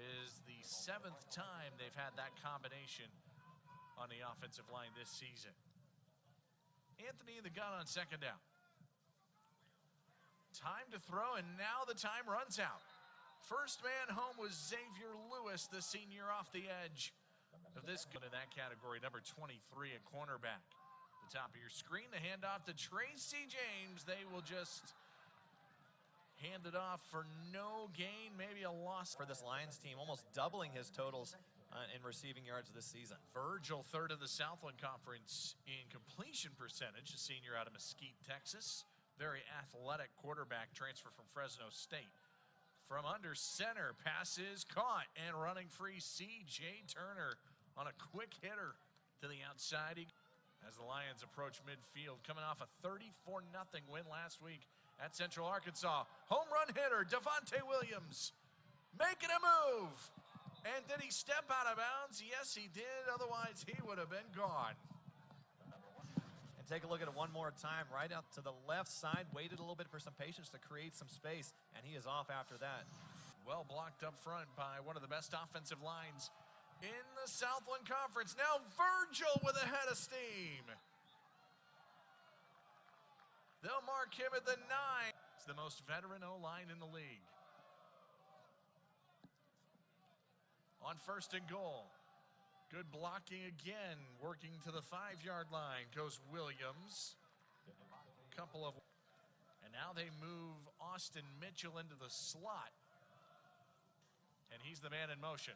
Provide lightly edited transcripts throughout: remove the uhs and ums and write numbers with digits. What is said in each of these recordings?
is the 7th time they've had that combination on the offensive line this season. Anthony in the gun on 2nd down. Time to throw, and now the time runs out. First man home was Xavier Lewis, the senior, off the edge of this in that category, number 23 at cornerback. The top of your screen, the handoff to Tracy James. They will just hand it off for no gain, maybe a loss. For this Lions team, almost doubling his totals in receiving yards this season. Virgil, 3rd in the Southland Conference in completion percentage, a senior out of Mesquite, Texas. Very athletic quarterback, transfer from Fresno State. From under center, pass is caught, and running free, C.J. Turner on a quick hitter to the outside. As the Lions approach midfield, coming off a 34-0 win last week at Central Arkansas. Home run hitter, Devontae Williams, making a move. And did he step out of bounds? Yes, he did. Otherwise, he would have been gone. And take a look at it one more time. Right out to the left side, waited a little bit for some patience to create some space, and he is off after that. Well blocked up front by one of the best offensive lines in the Southland Conference. Now Virgil with a head of steam. They'll mark him at the 9. It's the most veteran O-line in the league. On 1st and goal. Good blocking again. Working to the 5-yard line goes Williams. And now they move Austin Mitchell into the slot. And he's the man in motion.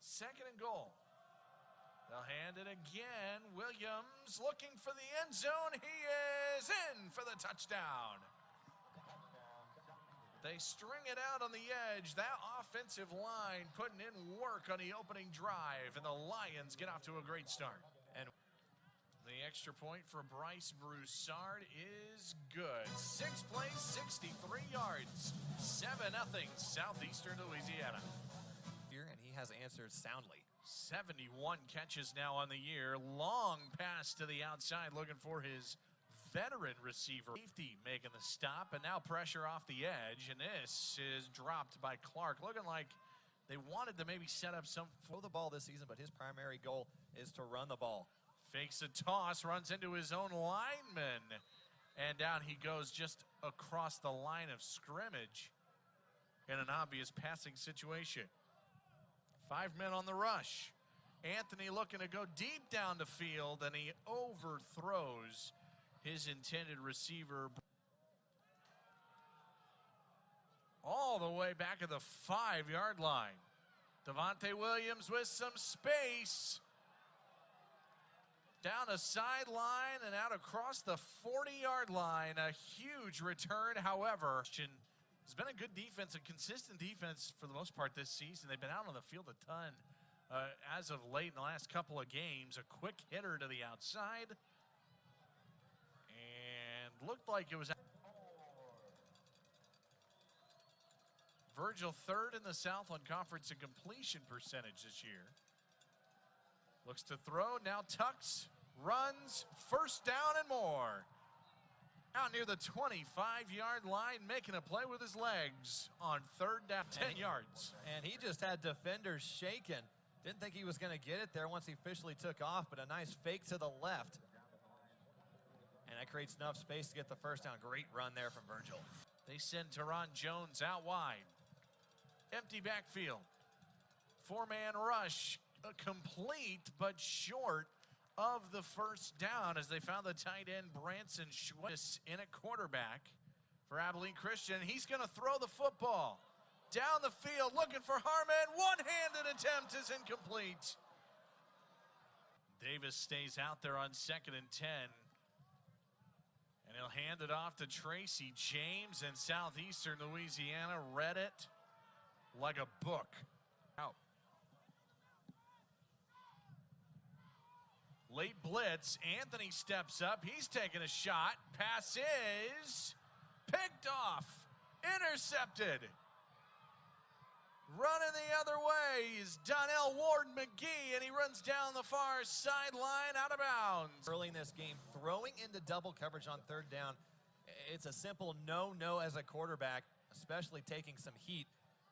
2nd and goal. They'll hand it again. Williams looking for the end zone. He is in for the touchdown. They string it out on the edge. That offensive line putting in work on the opening drive, and the Lions get off to a great start. And the extra point for Bryce Broussard is good. 6 plays, 63 yards. 7-0 Southeastern Louisiana. And he has answered soundly. 71 catches now on the year. Long pass to the outside, looking for his veteran receiver. Safety making the stop, and now pressure off the edge, and this is dropped by Clark. Looking like they wanted to maybe set up some throw the ball this season, but his primary goal is to run the ball. Fakes a toss, runs into his own lineman, and down he goes just across the line of scrimmage in an obvious passing situation. 5 men on the rush. Anthony looking to go deep down the field, and he overthrows his intended receiver. All the way back at the 5-yard line. Devontae Williams with some space. Down a sideline and out across the 40-yard line. A huge return, however. It's been a good defense, a consistent defense for the most part this season. They've been out on the field a ton as of late in the last couple of games. A quick hitter to the outside. And looked like it was Virgil, 3rd in the Southland Conference in completion percentage this year. Looks to throw, now tucks, runs, 1st down and more. Out near the 25-yard line, making a play with his legs on 3rd down, 10 yards. And he just had defenders shaken. Didn't think he was going to get it there once he officially took off, but a nice fake to the left. And that creates enough space to get the 1st down. Great run there from Virgil. They send Teron Jones out wide. Empty backfield. 4-man rush, complete but short of the 1st down as they found the tight end Branson Schwitz in at quarterback for Abilene Christian. He's going to throw the football down the field, looking for Harmon. One-handed attempt is incomplete. Davis stays out there on 2nd and 10. And he'll hand it off to Tracy James, and Southeastern Louisiana read it like a book. Out. Late blitz, Anthony steps up, he's taking a shot, pass is picked off, intercepted. Running the other way is Donnell Ward-McGee, and he runs down the far sideline out of bounds. Early in this game, throwing into double coverage on 3rd down, it's a simple no-no as a quarterback. especially taking some heat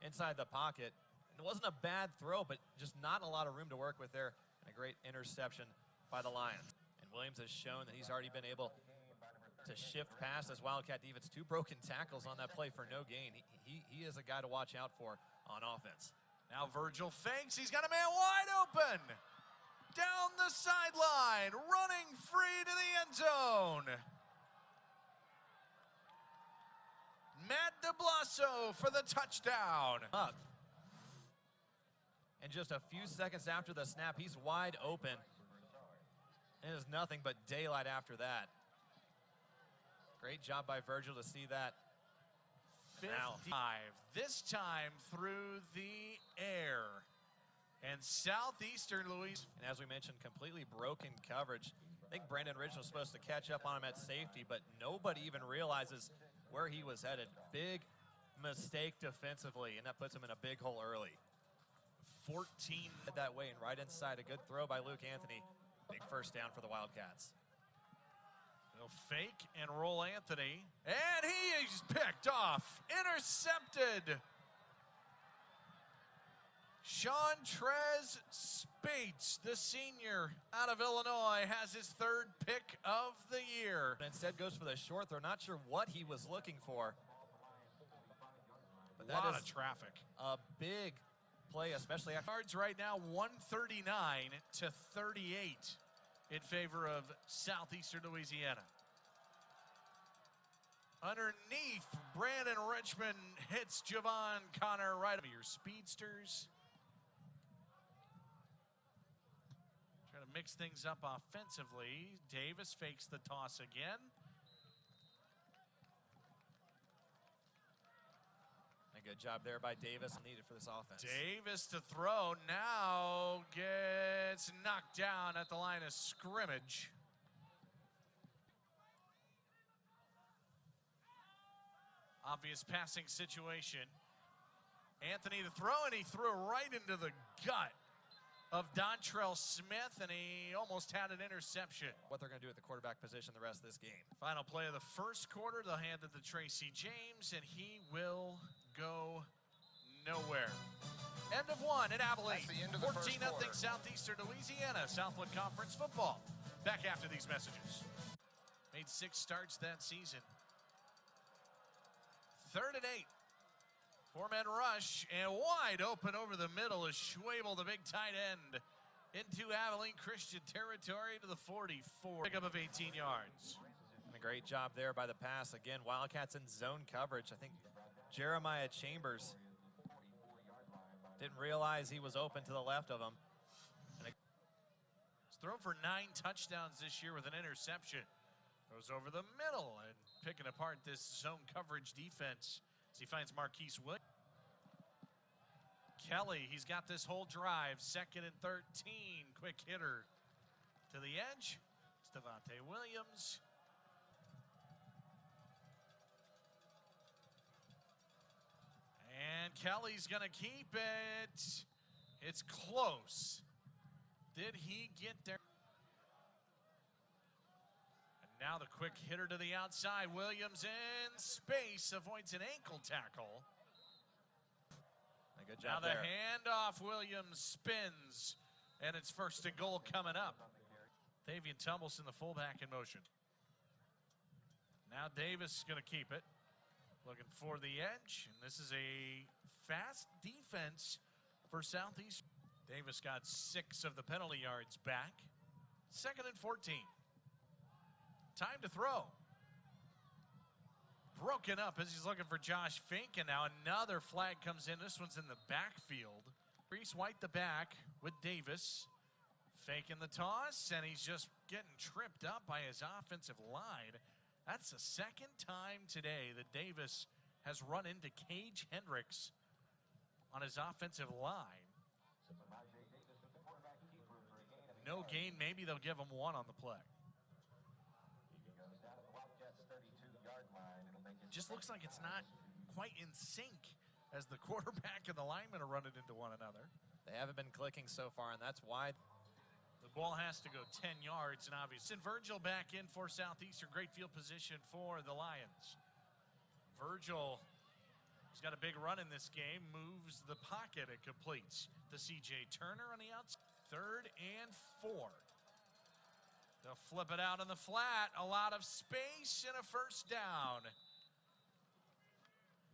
inside the pocket. And it wasn't a bad throw, but just not a lot of room to work with there. And a great interception by the Lions. And Williams has shown that he's already been able to shift past this Wildcat defense. 2 broken tackles on that play for no gain. He is a guy to watch out for on offense. Now Virgil fakes. He's got a man wide open. Down the sideline, running free to the end zone. Matt DeBlasso for the touchdown. Up. And just a few seconds after the snap, he's wide open. It is nothing but daylight after that. Great job by Virgil to see that. 55, this time through the air. And Southeastern Louisiana. And as we mentioned, completely broken coverage. I think Brandon Ridge was supposed to catch up on him at safety, but nobody even realizes where he was headed. Big mistake defensively, and that puts him in a big hole early. 14 that way and right inside. A good throw by Luke Anthony. Big first down for the Wildcats. They'll fake and roll Anthony, and he is picked off, intercepted. Sean Trez Spates, the senior out of Illinois, has his 3rd pick of the year. But instead goes for the short throw. Not sure what he was looking for. But a lot of traffic. A big play, especially after. Yards right now, 139 to 38 in favor of Southeastern Louisiana. Underneath, Brandon Richmond hits Javon Connor right of your speedsters. Trying to mix things up offensively. Davis fakes the toss again. A good job there by Davis, needed for this offense. Davis to throw, now gets knocked down at the line of scrimmage. Obvious passing situation. Anthony to throw, and he threw right into the gut of Dontrell Smith, and he almost had an interception. What they're going to do at the quarterback position the rest of this game. Final play of the first quarter, they'll hand it to Tracy James, and he will go nowhere. End of 1 at Abilene. 14-0 Southeastern Louisiana, Southland Conference football. Back after these messages. Made 6 starts that season. 3rd and 8. 4-man rush, and wide open over the middle is Schwabel, the big tight end, into Abilene Christian territory to the 44. Pickup of 18 yards. And a great job there by the pass. Again, Wildcats in zone coverage. I think Jeremiah Chambers didn't realize he was open to the left of him. He's thrown for 9 touchdowns this year with an interception. Goes over the middle and picking apart this zone coverage defense as he finds Marquise Wood. Kelly, he's got this whole drive. 2nd and 13. Quick hitter to the edge. Devontae Williams. And Kelly's going to keep it. It's close. Did he get there? Now the quick hitter to the outside. Williams in space, avoids an ankle tackle. A good job now the there. handoff, Williams spins, and it's 1st and goal coming up. Davian Tumbleson, the fullback, in motion. Now Davis is going to keep it. Looking for the edge, and this is a fast defense for Southeast. Davis got 6 of the penalty yards back. 2nd and 14. Time to throw. Broken up as he's looking for Josh Fink, and now another flag comes in. This one's in the backfield. Reese White the back with Davis. Faking the toss, and he's just getting tripped up by his offensive line. That's the 2nd time today that Davis has run into Cage Hendricks on his offensive line. No gain, maybe they'll give him 1 on the play. Just looks like it's not quite in sync as the quarterback and the linemen are running into one another. They haven't been clicking so far, and that's why. The ball has to go 10 yards, and obviously Virgil back in for Southeastern. Great field position for the Lions. Virgil He's got a big run in this game, moves the pocket, it completes. The C.J. Turner on the outside, 3rd and 4. They'll flip it out in the flat, a lot of space and a first down. As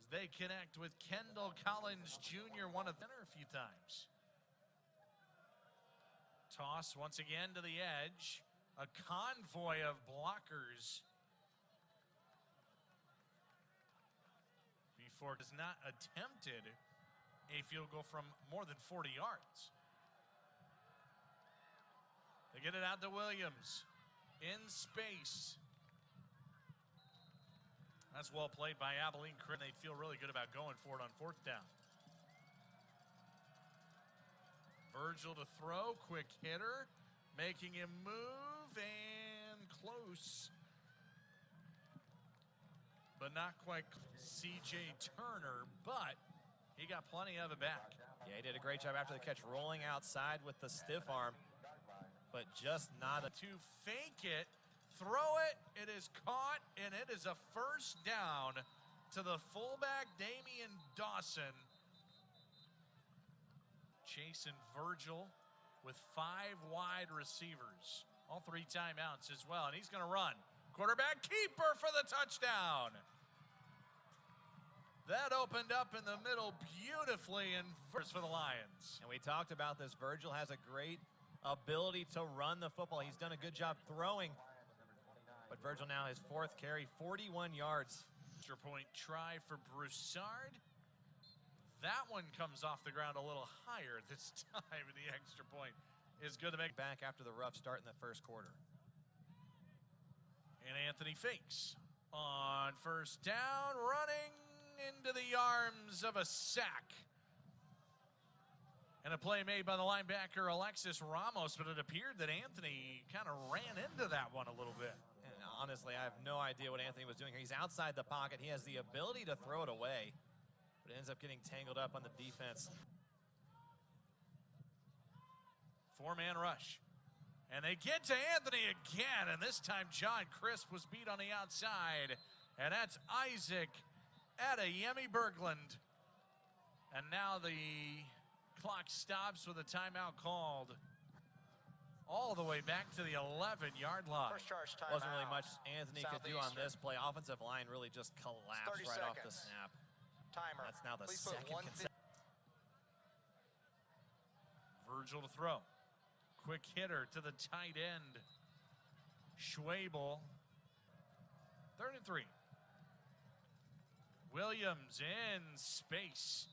they connect with Kendall Collins Jr., one of them a few times. Toss once again to the edge, a convoy of blockers. Before has not attempted a field goal from more than 40 yards. They get it out to Williams in space. That's well played by Abilene. They feel really good about going for it on 4th down. Virgil to throw, quick hitter, making him move and close. But not quite. C.J. Turner, but he got plenty of it back. Yeah, he did a great job after the catch, rolling outside with the stiff arm, but just not a... To fake it, throw it, it is caught, and it is a first down to the fullback, Damian Dawson. Chasing Virgil with 5 wide receivers. All 3 timeouts as well, and he's going to run. Quarterback keeper for the touchdown. That opened up in the middle beautifully and first for the Lions. And we talked about this. Virgil has a great ability to run the football. He's done a good job throwing. But Virgil now his 4th carry, 41 yards. Extra point try for Broussard. That one comes off the ground a little higher this time, and the extra point is good to make. Back after the rough start in the first quarter. And Anthony fakes on 1st down, running into the arms of a sack. And a play made by the linebacker Alexis Ramos, but it appeared that Anthony kind of ran into that one a little bit. And honestly, I have no idea what Anthony was doing here. He's outside the pocket. He has the ability to throw it away, but it ends up getting tangled up on the defense. 4-man rush. And they get to Anthony again, and this time John Crisp was beat on the outside. And that's Isaac Adeyemi Berglund. And now the clock stops with a timeout called all the way back to the 11-yard line. First charge timeout. Wasn't really much Anthony could do on this play. Offensive line really just collapsed right off the snap. Timer. That's now the Please second consecutive. Virgil to throw. Quick hitter to the tight end. Schwabel. 3rd and 3. Williams in space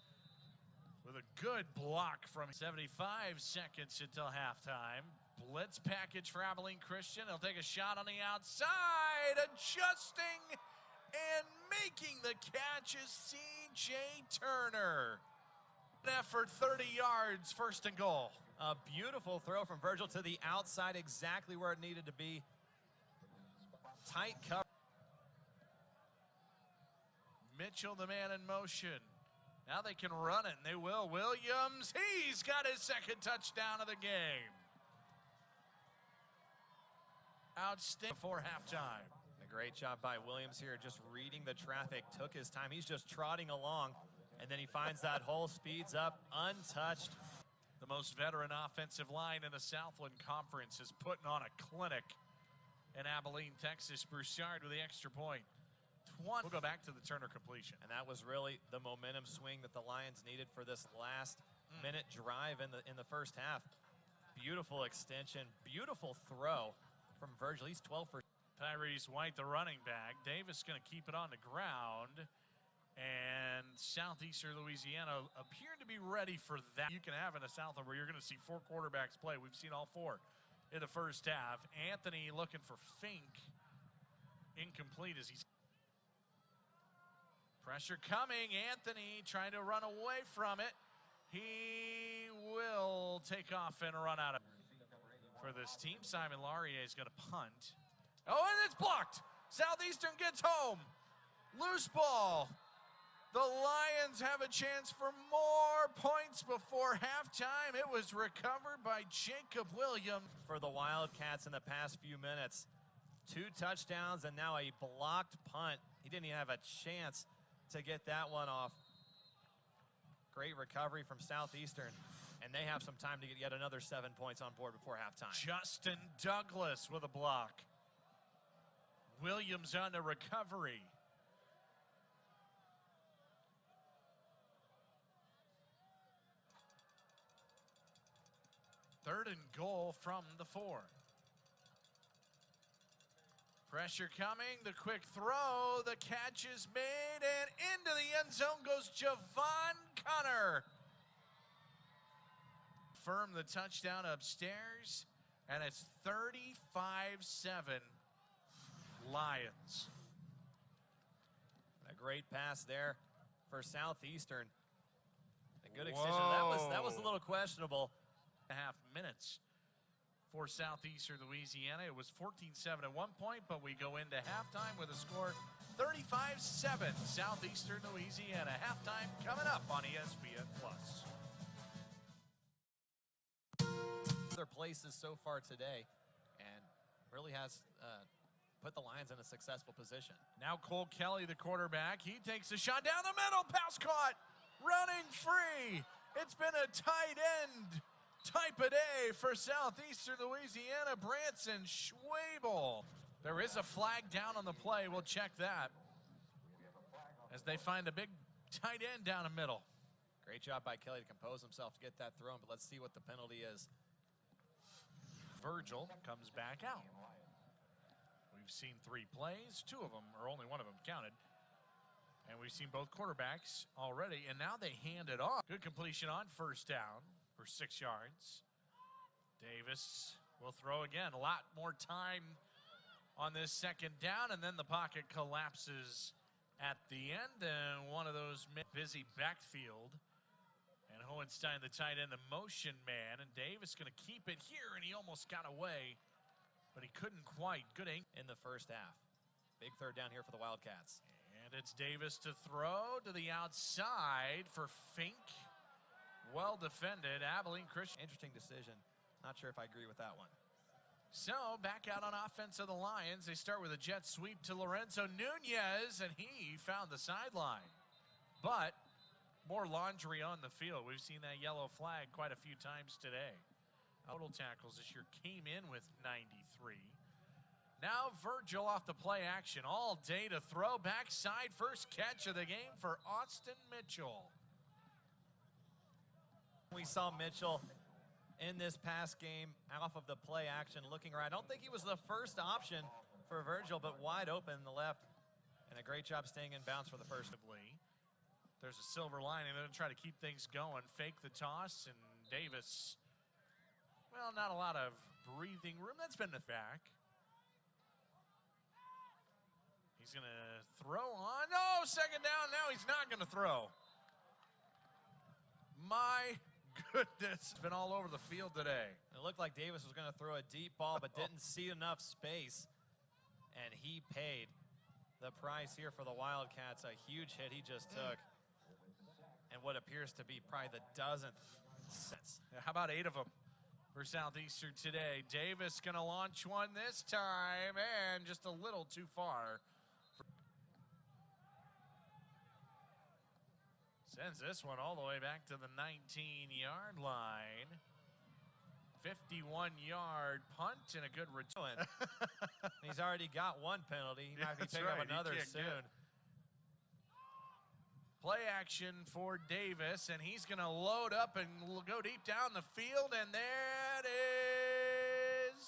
with a good block from 75 seconds until halftime. Blitz package for Abilene Christian. He'll take a shot on the outside, adjusting and making the catch is C.J. Turner. Effort, 30 yards, 1st and goal. A beautiful throw from Virgil to the outside, exactly where it needed to be. Tight cover. Mitchell, the man in motion. Now they can run it, and they will. Williams, he's got his 2nd touchdown of the game. Outstanding before halftime. A great job by Williams here, just reading the traffic, took his time. He's just trotting along, and then he finds that hole, speeds up, untouched. The most veteran offensive line in the Southland Conference is putting on a clinic in Abilene, Texas. Broussard with the extra point. We'll go back to the Turner completion. And that was really the momentum swing that the Lions needed for this last minute drive in the first half. Beautiful extension, beautiful throw from Virgil. He's 12 for Tyrese White, the running back. Davis going to keep it on the ground. And Southeastern Louisiana appeared to be ready for that. You can have in a Southland where you're going to see 4 quarterbacks play. We've seen all 4 in the first half. Anthony looking for Fink. Incomplete as he's... Pressure coming. Anthony trying to run away from it. He will take off and run out of for this team. Simon Laurier is going to punt. Oh, and it's blocked. Southeastern gets home. Loose ball. The Lions have a chance for more points before halftime. It was recovered by Jacob Williams. For the Wildcats in the past few minutes. 2 touchdowns and now a blocked punt. He didn't even have a chance to get that one off. Great recovery from Southeastern, and they have some time to get yet another 7 points on board before halftime. Justin Douglas with a block. Williams on the recovery. Third and goal from the 4. Pressure coming, the quick throw, the catch is made, and into the end zone goes Javon Connor. Firm the touchdown upstairs, and it's 35-7 Lions. A great pass there for Southeastern. A good extension. That was a little questionable. Half minutes for Southeastern Louisiana. It was 14-7 at one point, but we go into halftime with a score 35-7 Southeastern Louisiana. Halftime coming up on ESPN+. Other places so far today, and really has put the Lions in a successful position. Now Cole Kelly, the quarterback, he takes a shot down the middle, pass caught, running free. It's been a tight end type of day for Southeastern Louisiana. Branson Schwabel. There is a flag down on the play. We'll check that as they find a big tight end down the middle. Great job by Kelly to compose himself to get that thrown, but let's see what the penalty is. Virgil comes back out. We've seen 3 plays, 2 of them, or only one of them counted. And we've seen both quarterbacks already, and now they hand it off. Good completion on first down for 6 yards. Davis will throw again. A lot more time on this second down, and then the pocket collapses at the end, and one of those busy backfield. And Hohenstein, the tight end, the motion man, and Davis going to keep it here, and he almost got away, but he couldn't quite. Good aim in the first half. Big third down here for the Wildcats. And it's Davis to throw to the outside for Fink. Well defended. Abilene Christian. Interesting decision. Not sure if I agree with that one. So back out on offense of the Lions. They start with a jet sweep to Lorenzo Nunez, and he found the sideline. But more laundry on the field. We've seen that yellow flag quite a few times today. Total tackles this year came in with 93. Now Virgil off the play action all day to throw. Backside first catch of the game for Austin Mitchell. We saw Mitchell in this past game off of the play action looking right. I don't think he was the first option for Virgil, but wide open in the left. And a great job staying in bounds for the first. There's a silver lining. They're going to try to keep things going. Fake the toss, and Davis, well, not a lot of breathing room. That's been the back. He's going to throw on. No, second down. Now he's not going to throw. My goodness. It's been all over the field today. It looked like Davis was going to throw a deep ball, but didn't see enough space. And he paid the price here for the Wildcats. A huge hit he just took. And what appears to be probably the dozenth. How about 8 of them for Southeastern today? Davis going to launch one this time, and just a little too far. Sends this one all the way back to the 19-yard line. 51-yard punt and a good return. He's already got one penalty. He might be picking up another soon. Play action for Davis, and he's going to load up and go deep down the field, and there it is.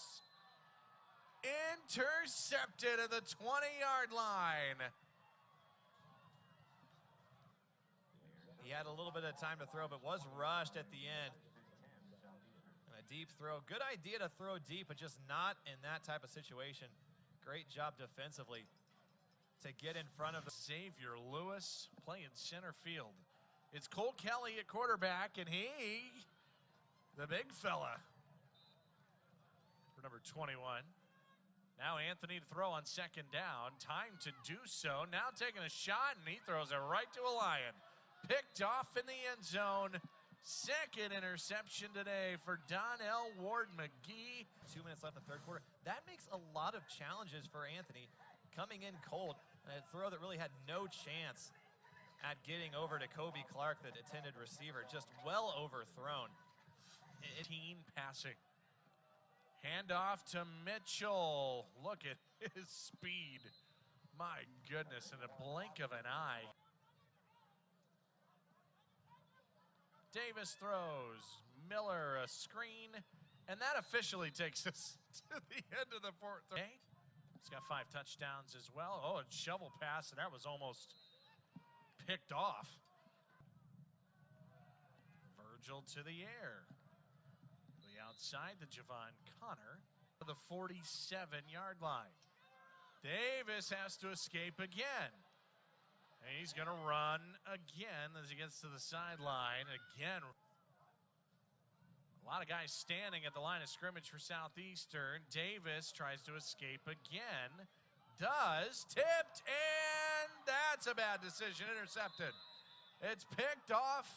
Intercepted at the 20-yard line. He had a little bit of time to throw, but was rushed at the end. And a deep throw. Good idea to throw deep, but just not in that type of situation. Great job defensively to get in front of the Xavier Lewis playing center field. It's Cole Kelly at quarterback, and he, the big fella, for number 21. Now Anthony to throw on second down. Time to do so. Now taking a shot, and he throws it right to a Lion. Picked off in the end zone. Second interception today for Donnell Ward-McGee. 2 minutes left in the third quarter. That makes a lot of challenges for Anthony coming in cold. And a throw that really had no chance at getting over to Kobe Clark, the intended receiver, just well overthrown. 18 passing. Handoff to Mitchell. Look at his speed. My goodness, in a blink of an eye. Davis throws. Miller a screen. And that officially takes us to the end of the fourth. He's got 5 touchdowns as well. Oh, a shovel pass, and that was almost picked off. Virgil to the air. To the outside, the Javon Connor to the 47-yard line. Davis has to escape again. And he's going to run again as he gets to the sideline. Again, a lot of guys standing at the line of scrimmage for Southeastern. Davis tries to escape again. Does. Tipped, and that's a bad decision. Intercepted. It's picked off.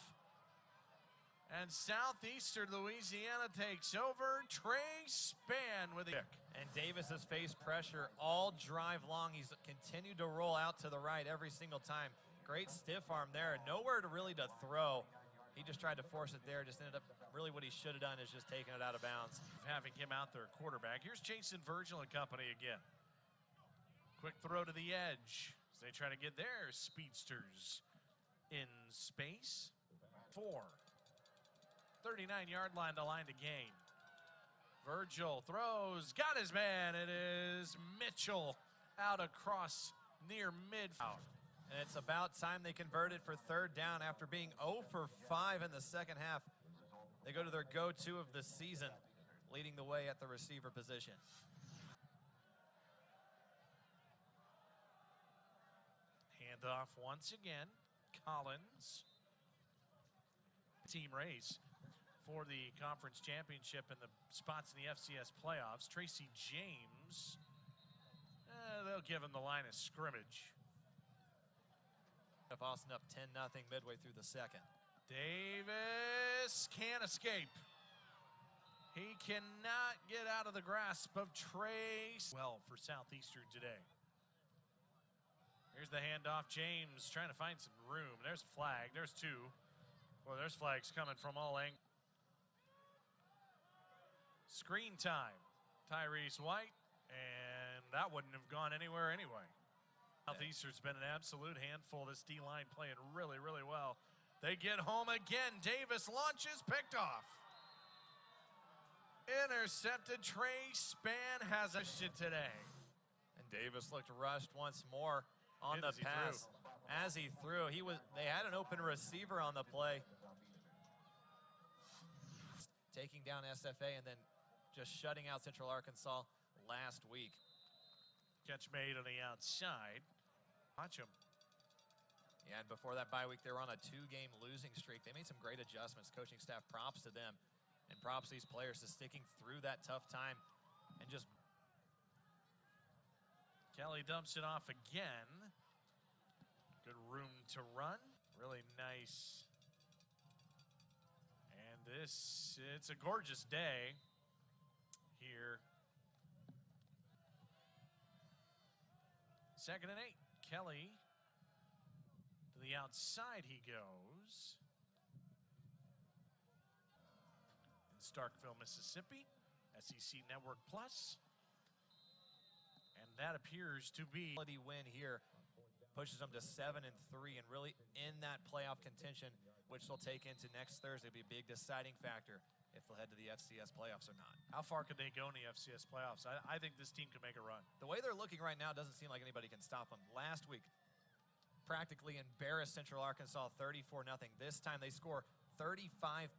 And Southeastern Louisiana takes over. Trey Spann with a kick. And Davis has faced pressure all drive long. He's continued to roll out to the right every single time. Great stiff arm there. Nowhere to really to throw. He just tried to force it there. Just ended up really what he should have done is just taking it out of bounds. Having him out there quarterback. Here's Jason Virgil and company again. Quick throw to the edge as they try to get their speedsters in space. 39-yard line to line to gain. Virgil throws, got his man. It is Mitchell out across near midfield. And it's about time they converted for third down after being 0 for 5 in the second half. They go to their go-to of the season, leading the way at the receiver position. Handoff once again. Collins. Team race for the conference championship and the spots in the FCS playoffs. Tracy James, they'll give him the line of scrimmage. Austin up 10-0 midway through the second. Davis can't escape. He cannot get out of the grasp of Trace. Well, for Southeastern today. Here's the handoff. James trying to find some room. There's a flag. There's 2. Well, there's flags coming from all angles. Screen time. Tyrese White, and that wouldn't have gone anywhere anyway. Southeastern's been an absolute handful. This D-line playing really, really well. They get home again. Davis launches, picked off. Intercepted. Trey Spann has a shit today. And Davis looked rushed once more on the pass. As he threw, they had an open receiver on the play. Taking down SFA and then just shutting out Central Arkansas last week. Catch made on the outside. Watch him. Yeah, and before that bye week, they were on a 2-game losing streak. They made some great adjustments. Coaching staff, props to them. And props to these players to sticking through that tough time. And just... Kelly dumps it off again. Good room to run. Really nice. And it's a gorgeous day here. 2nd and 8. Kelly to the outside he goes. In Starkville, Mississippi, SEC Network Plus. And that appears to be a win here. Pushes them to 7-3 and really in that playoff contention, which they'll take into next Thursday. It'll be a big deciding factor if they'll head to the FCS playoffs or not. How far could they go in the FCS playoffs? I think this team could make a run. The way they're looking right now doesn't seem like anybody can stop them. Last week, practically embarrassed Central Arkansas 34-0. This time they score 35